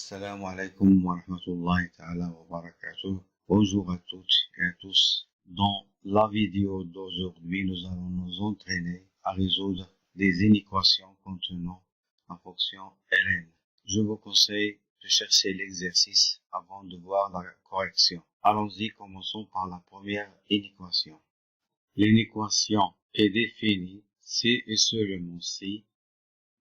Assalamu alaikum wa rahmatullahi ta'ala wa barakatuh. Bonjour à toutes et à tous. Dans la vidéo d'aujourd'hui, nous allons nous entraîner à résoudre des inéquations contenant la fonction ln. Je vous conseille de chercher l'exercice avant de voir la correction. Allons-y, commençons par la première inéquation. L'inéquation est définie si et seulement si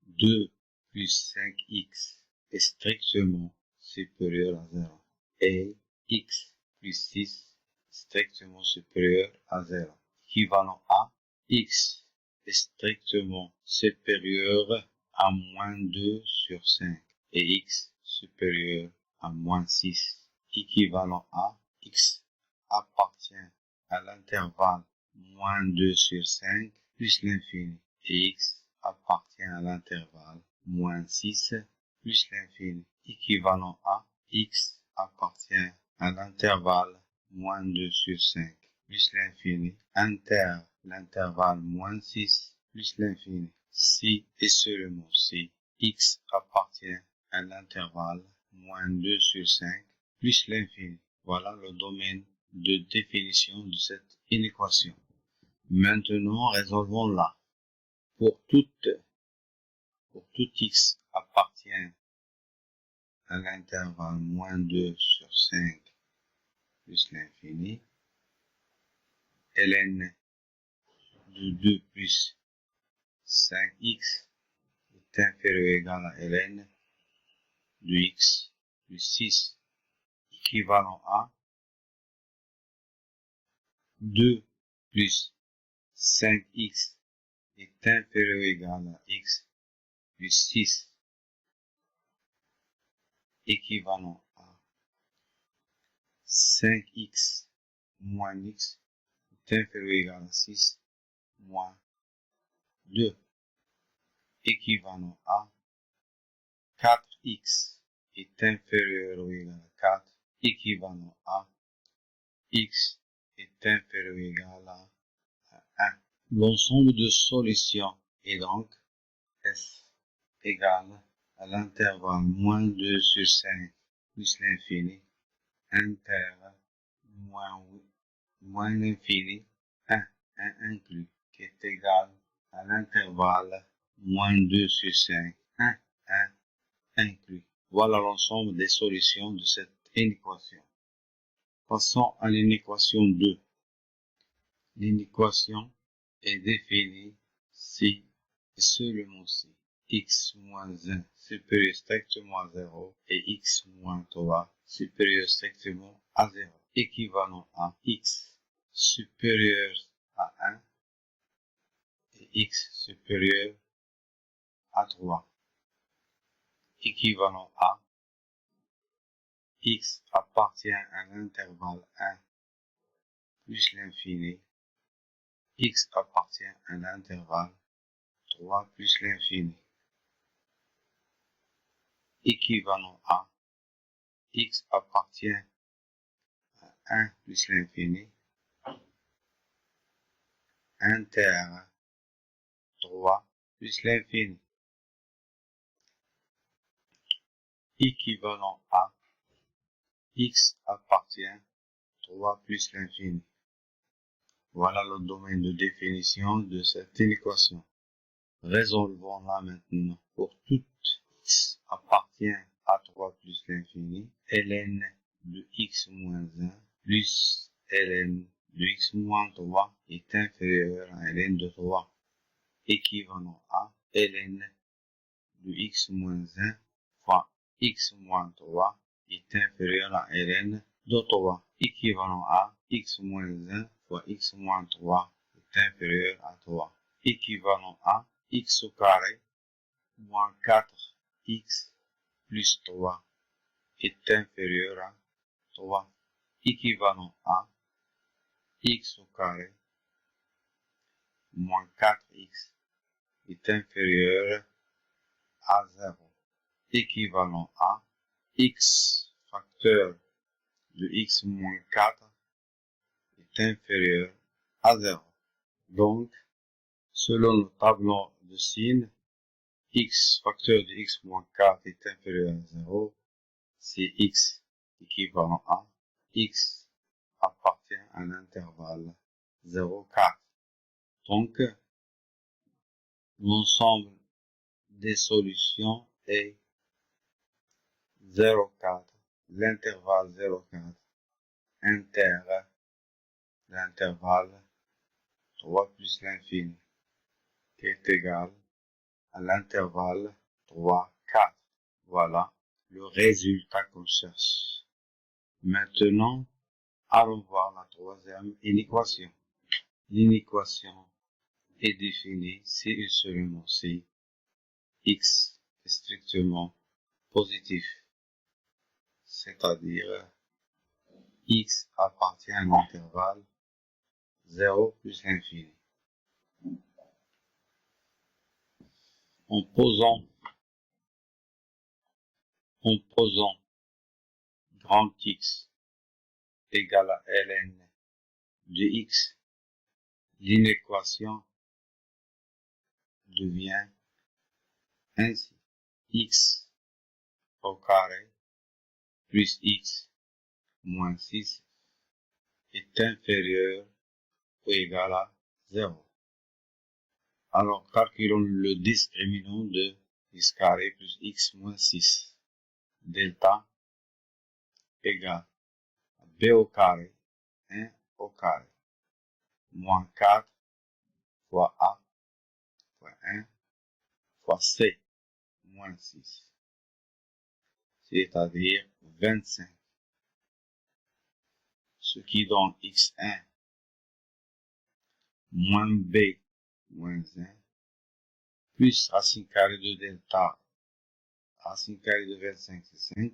2 plus 5x est strictement supérieur à 0 et x plus 6 strictement supérieur à 0. Équivalent à x est strictement supérieur à moins 2 sur 5 et x supérieur à moins 6. Équivalent à x appartient à l'intervalle moins 2 sur 5 plus l'infini et x appartient à l'intervalle moins 6 plus l'infini, équivalent à x appartient à l'intervalle moins 2 sur 5 plus l'infini, l'intervalle moins 6 plus l'infini, si et seulement si x appartient à l'intervalle moins 2 sur 5 plus l'infini. Voilà le domaine de définition de cette inéquation. Maintenant, résolvons-la. Pour tout x appartient à l'intervalle moins 2 sur 5 plus l'infini, ln de 2 plus 5x est inférieur ou égal à ln de x plus 6, équivalent à 2 plus 5x est inférieur ou égal à x plus 6, équivalent à 5x moins x est inférieur ou égal à 6 moins 2, équivalent à 4x est inférieur ou égal à 4, équivalent à x est inférieur ou égal à 1. L'ensemble de solutions est donc f égale à l'intervalle moins 2 sur 5 plus l'infini, inter moins l'infini, 1 inclus, qui est égal à l'intervalle moins 2 sur 5, 1 inclus. Voilà l'ensemble des solutions de cette inéquation. Passons à l'inéquation 2. L'inéquation est définie si et seulement si x moins 1 supérieur strictement à 0 et x moins 3 supérieur strictement à 0, équivalent à x supérieur à 1 et x supérieur à 3, équivalent à x appartient à l'intervalle 1 plus l'infini, x appartient à l'intervalle 3 plus l'infini, équivalent à x appartient à 1 plus l'infini, inter 3 plus l'infini, équivalent à x appartient à 3 plus l'infini. Voilà le domaine de définition de cette inéquation. Résolvons-la maintenant. Pour tout x appartient à 3 plus l'infini, ln de x moins 1 plus ln de x moins 3 est inférieur à ln de 3, équivalent à ln de x moins 1 fois x moins 3 est inférieur à ln de 3, équivalent à x moins 1 fois x moins 3 est inférieur à 3, équivalent à x au carré moins 4x plus 3 est inférieur à 3, équivalent à x au carré moins 4x est inférieur à 0, équivalent à x facteur de x moins 4 est inférieur à 0. Donc, selon le tableau de signes, x facteur de x moins 4 est inférieur à 0 c'est x équivalent à x appartient à l'intervalle 0, 4. Donc, l'ensemble des solutions est 0, 4. L'intervalle 0, 4 intègre l'intervalle 3 plus l'infini, qui est égal à l'intervalle 3, 4. Voilà le résultat qu'on cherche. Maintenant, allons voir la troisième inéquation. L'inéquation est définie si et seulement si x est strictement positif, c'est-à-dire x appartient à l'intervalle 0 plus l'infini. En posant grand X égale à ln de x, l'inéquation devient ainsi: x au carré plus x moins 6 est inférieur ou égal à 0. Alors calculons le discriminant de x carré plus x moins 6. Delta égale à b au carré, 1 au carré, moins 4 fois a fois 1 fois c moins 6, c'est-à-dire 25. Ce qui donne x1 moins b moins 1 plus racine carrée de delta, racine carrée de 25 c'est 5,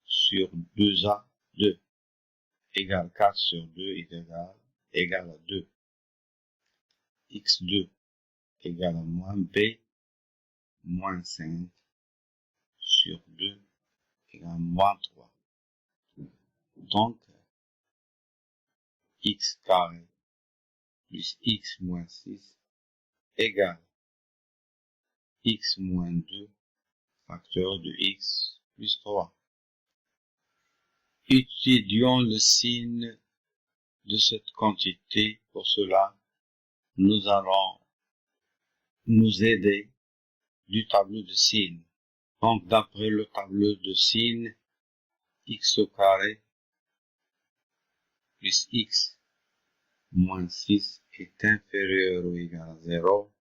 sur 2a, 2, égale 4 sur 2 est égal à 2. x2 égale à moins b moins 5 sur 2 égale à moins 3. Donc, x carré plus x moins 6 égale x moins 2 facteur de x plus 3. Étudions le signe de cette quantité. Pour cela, nous allons nous aider du tableau de signes. Donc, d'après le tableau de signes, x au carré plus x moins 6 est inférieur ou égal à 0,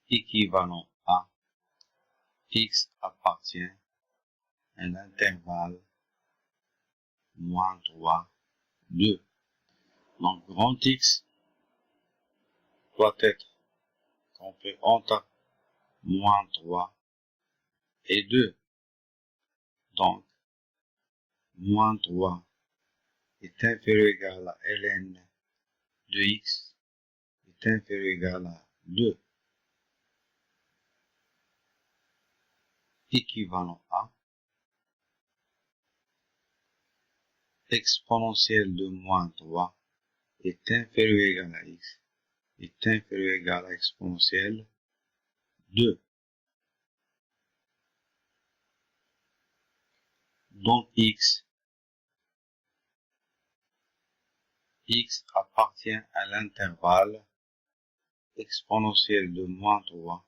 équivalent à x appartient à l'intervalle moins 3, 2. Donc, grand X doit être compris entre moins 3 et 2. Donc, moins 3 est inférieur ou égal à ln de x est inférieur ou égal à 2. Équivalent à exponentielle de moins 3 est inférieur ou égal à x est inférieur ou égal à exponentielle 2. Donc x appartient à l'intervalle exponentielle de moins 3,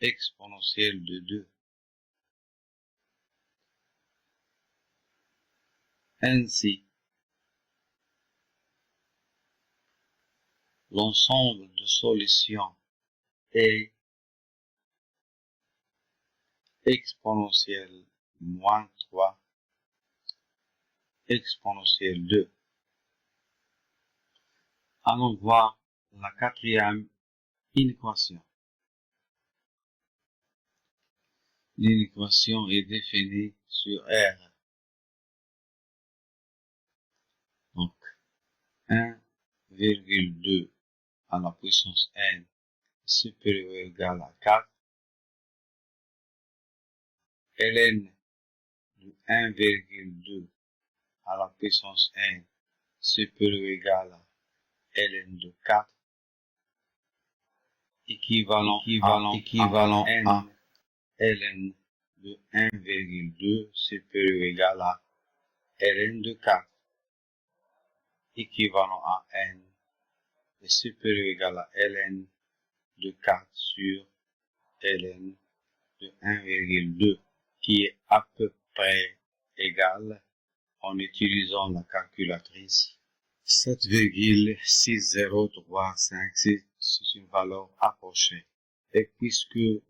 exponentielle de 2. Ainsi, l'ensemble de solutions est exponentielle moins 3, exponentielle 2. Allons voir la quatrième inéquation. L'inéquation est définie sur R. Donc, 1,2 à la puissance n supérieur ou égal à 4. ln de 1,2 à la puissance n supérieur ou égal à ln de 4 équivalent à n ln de 1,2 supérieur ou égal à ln de 4, équivalent à n est supérieur ou égal à ln de 4 sur ln de 1,2, qui est à peu près égal, en utilisant la calculatrice, 7,6035, c'est une valeur approchée. Et puisque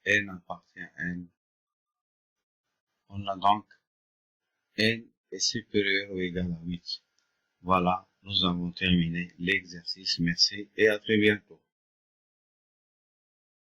n appartient à n, on a donc n est supérieur ou égal à 8. Voilà, nous avons terminé l'exercice. Merci et à très bientôt.